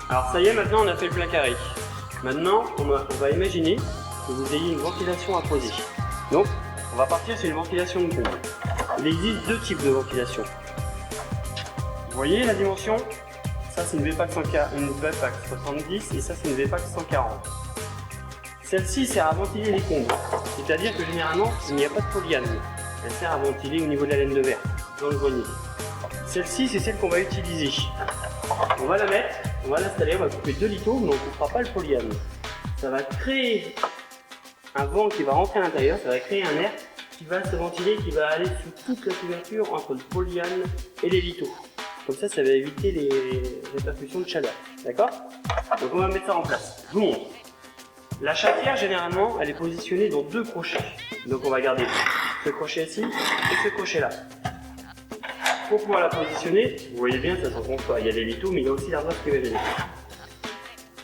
Alors ça y est, maintenant on a fait le plat carré. Maintenant, on va imaginer que vous ayez une ventilation à poser. Donc, on va partir sur une ventilation de comble. Il existe deux types de ventilation. Vous voyez la dimension? Ça c'est une VPAC 70 et ça c'est une VPAC 140. Celle-ci sert à ventiler les combles. C'est-à-dire que généralement, il n'y a pas de polyane. Elle sert à ventiler au niveau de la laine de verre, dans le grenier. Celle-ci, c'est celle qu'on va utiliser. On va la mettre, on va l'installer, on va couper 2 litos, mais on ne coupera pas le polyane. Ça va créer un vent qui va rentrer à l'intérieur, ça va créer un air qui va se ventiler, qui va aller sous toute la couverture entre le polyane et les litos. Comme ça, ça va éviter les répercussions de chaleur. D'accord? Donc on va mettre ça en place. Je vous montre. La chatière, généralement, elle est positionnée dans 2 crochets. Donc on va garder ce crochet-ci et ce crochet-là. Pour pouvoir la positionner, vous voyez bien, ça s'en compte pas. Il y a les litos, mais il y a aussi l'ardoise qui va venir.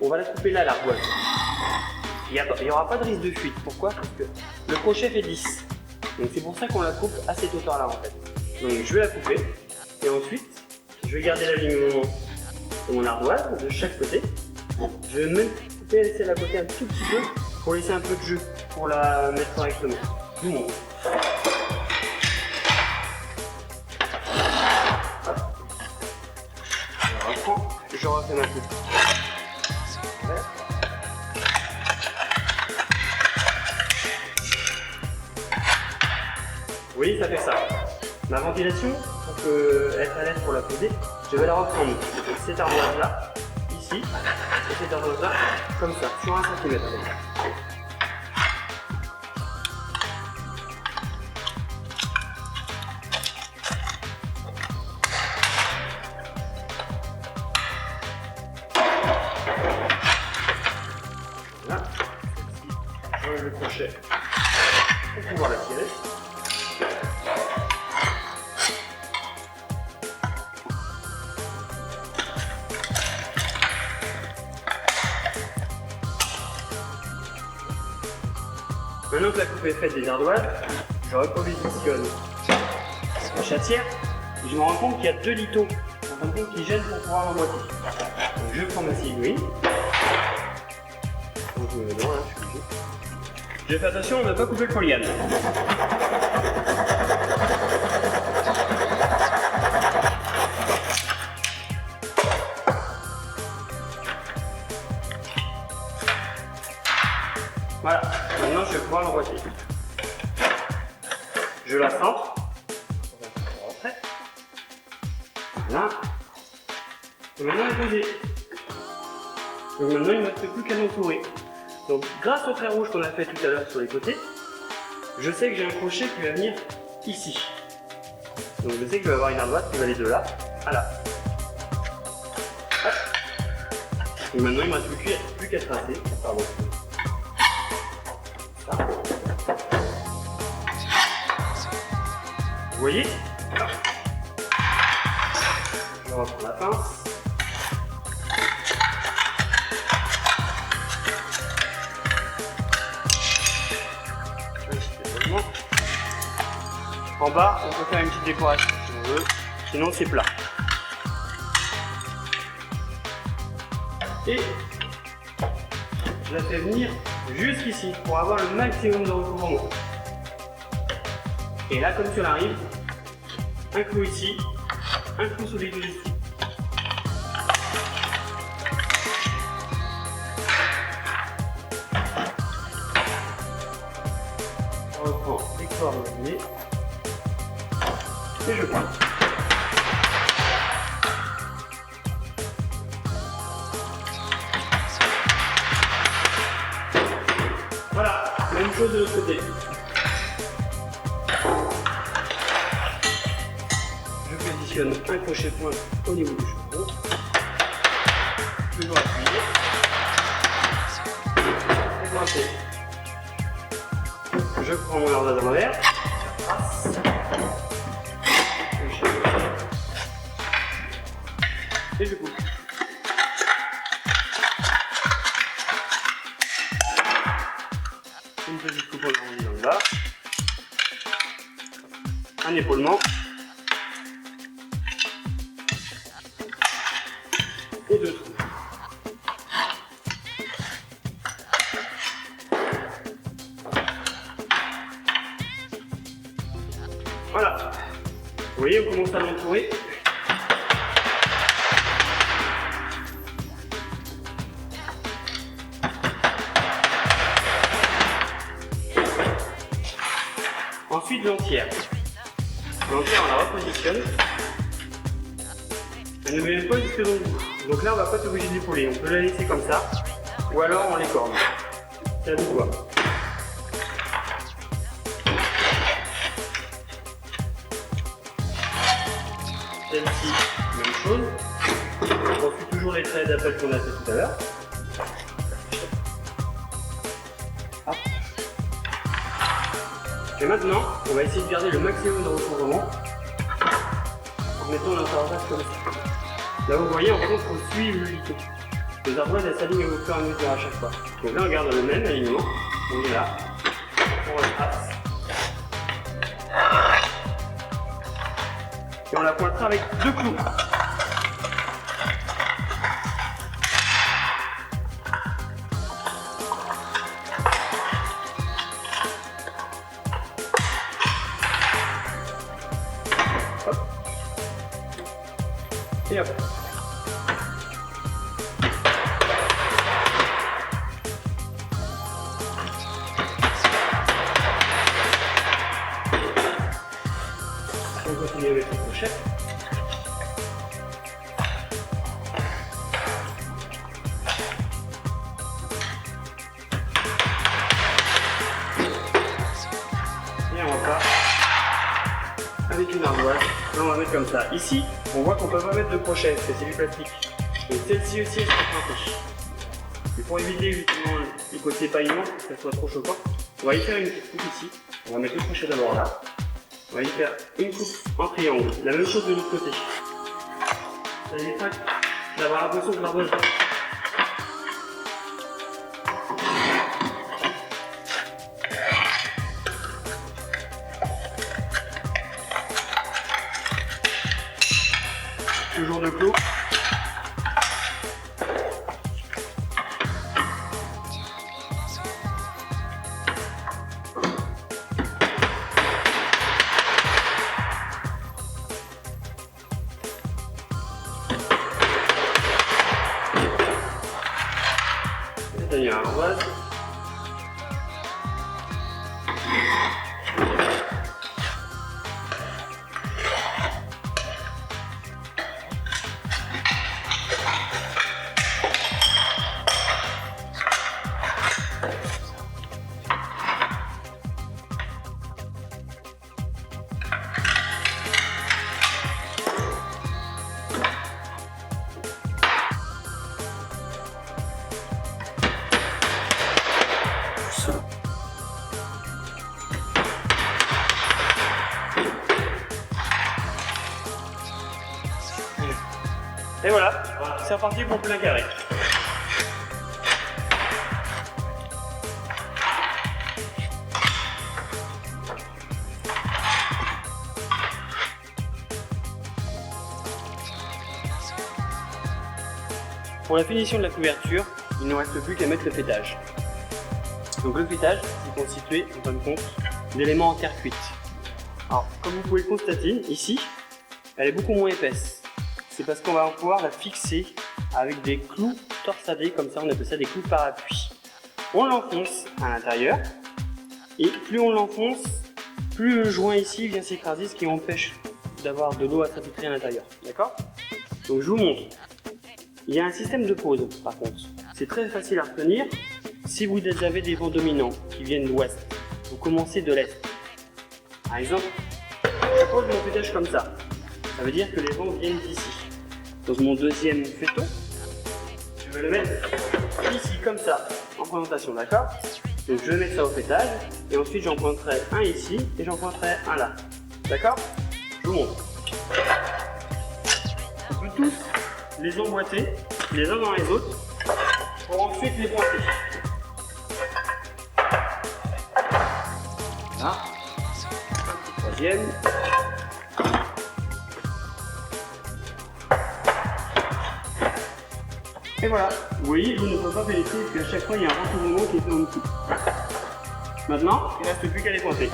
On va la couper là, l'ardoise. Il n'y aura pas de risque de fuite. Pourquoi? Parce que le crochet fait 10. Donc c'est pour ça qu'on la coupe à cette hauteur-là en fait. Donc je vais la couper. Et ensuite, je vais garder l'alignement de mon ardoise de chaque côté. Je vais même couper celle à côté un tout petit peu pour laisser un peu de jeu, pour la mettre correctement. Je vous montre. Je refais ma coupe. Oui, ça fait ça. Ma ventilation, pour être à l'aise pour la poser, je vais la reprendre. Cette ardoise là, ici, et cette ardoise là, comme ça, sur 1 cm. Là, j'enlève le crochet pour pouvoir la tirer. Maintenant que la coupe est faite des ardoises, je repositionne la chatière et je me rends compte qu'il y a 2 litos qui gênent pour pouvoir l'emboîter. Donc je prends ma scie aiguille. Donc je me mets loin, je suis obligé. Je fais attention à ne pas couper le polyane. Voilà, maintenant je vais pouvoir l'emboîter. Je la centre. Voilà. Et maintenant elle est posée. Donc maintenant il ne me reste plus qu'à l'entourer. Donc grâce au trait rouge qu'on a fait tout à l'heure sur les côtés, je sais que j'ai un crochet qui va venir ici. Donc je sais que je vais avoir une ardoise qui va aller de là à là. Hop. Et maintenant il ne me reste plus qu'à tracer. Pardon. Vous voyez? Alors, je reprends la pince. En bas, on peut faire une petite décoration si on veut, sinon c'est plat. Et je la fais venir jusqu'ici pour avoir le maximum de recouvrement. Et là, comme sur la rive, un clou ici, un clou sur les deux ici. On reprend les coordonnées et je pars. Voilà, même chose de l'autre côté. Un crochet point au niveau du chevron, toujours appuyé, et pointé. Je prends mon ardoise à l'envers, je trace, et je coupe. Une petite coupe en arrondi dans le bas, un épaulement, et 2 trous. Voilà. Vous voyez, on commence à l'entourer. Ensuite, l'entière. L'entière, on la repositionne. Elle ne met même pas jusque dans le bout. Donc là, on ne va pas être obligé d'épauler. On peut la laisser comme ça. Ou alors, on les corne. C'est à vous de voir. Celle-ci, même chose. On suit toujours les traits d'appel qu'on a fait tout à l'heure. Et maintenant, on va essayer de garder le maximum de recouvrement en mettant l'intervalle comme ça. Là, vous voyez, en fait, il faut suivre le liquide. Les ardoises, elles s'alignent au fur et à mesure à chaque fois. Donc là, on garde le même alignement. On est là. On retrace. Et on la pointera avec 2 clous. Et hop. On continue avec le crochet. Et on repart avec une ardoise. Là, on va mettre comme ça. Ici, on voit qu'on ne peut pas mettre de crochet parce que c'est du plastique. Donc celle-ci aussi, elle sera teintée. Et pour éviter justement le côté paillement, que ça soit trop choquant, on va y faire une petite coupe ici. On va mettre le crochet d'abord là. On va y faire une coupe en triangle. La même chose de l'autre côté. Ça évitera d'avoir l'impression que l'ardoise. Toujours de clous. C'est-à-dire l'ardoise. Et voilà, c'est reparti pour plein carré. Pour la finition de la couverture, il ne reste plus qu'à mettre le fêtage. Donc le fêtage, c'est constitué, en fin de compte, d'éléments en terre cuite. Alors, comme vous pouvez le constater, ici, elle est beaucoup moins épaisse. C'est parce qu'on va pouvoir la fixer avec des clous torsadés, comme ça on appelle ça des clous de parapluie. On l'enfonce à l'intérieur, et plus on l'enfonce, plus le joint ici vient s'écraser, ce qui empêche d'avoir de l'eau à s'infiltrer à l'intérieur. D'accord? Donc je vous montre. Il y a un système de pause par contre. C'est très facile à retenir. Si vous avez des vents dominants qui viennent de l'ouest, vous commencez de l'est. Par exemple, je pose mon fêtage comme ça. Ça veut dire que les vents viennent d'ici. Donc mon deuxième fêton, je vais le mettre ici comme ça, en présentation, d'accord? Donc je vais mettre ça au fêtage, et ensuite j'en pointerai un ici, et j'en pointerai un là. D'accord? Je vous montre. On peut tous les emboîter, les uns dans les autres, pour ensuite les pointer. Là. Troisième. Et voilà, vous voyez, je ne peux pas pénétrer parce qu'à chaque fois il y a un recouvrement qui est fait en dessous. Maintenant, il ne reste plus qu'à les pointer.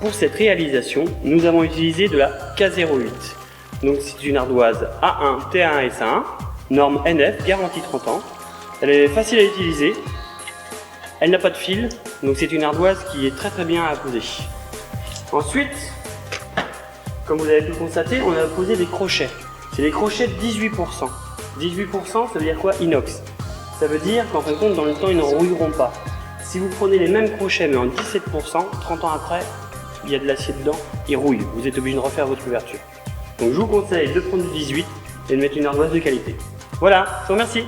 pour cette réalisation, nous avons utilisé de la K08. Donc c'est une ardoise A1, T1 et SA1, norme NF, garantie 30 ans. Elle est facile à utiliser, elle n'a pas de fil, donc c'est une ardoise qui est très bien à poser. Ensuite, comme vous avez pu le constater, on a posé des crochets. C'est des crochets de 18%. 18%, ça veut dire quoi? Inox. Ça veut dire qu'en fin de compte, dans le temps, ils ne rouilleront pas. Si vous prenez les mêmes crochets mais en 17%, 30 ans après, il y a de l'acier dedans, ils rouillent. Vous êtes obligé de refaire votre couverture. Donc je vous conseille de prendre du 18 et de mettre une ardoise de qualité. Voilà, je vous remercie.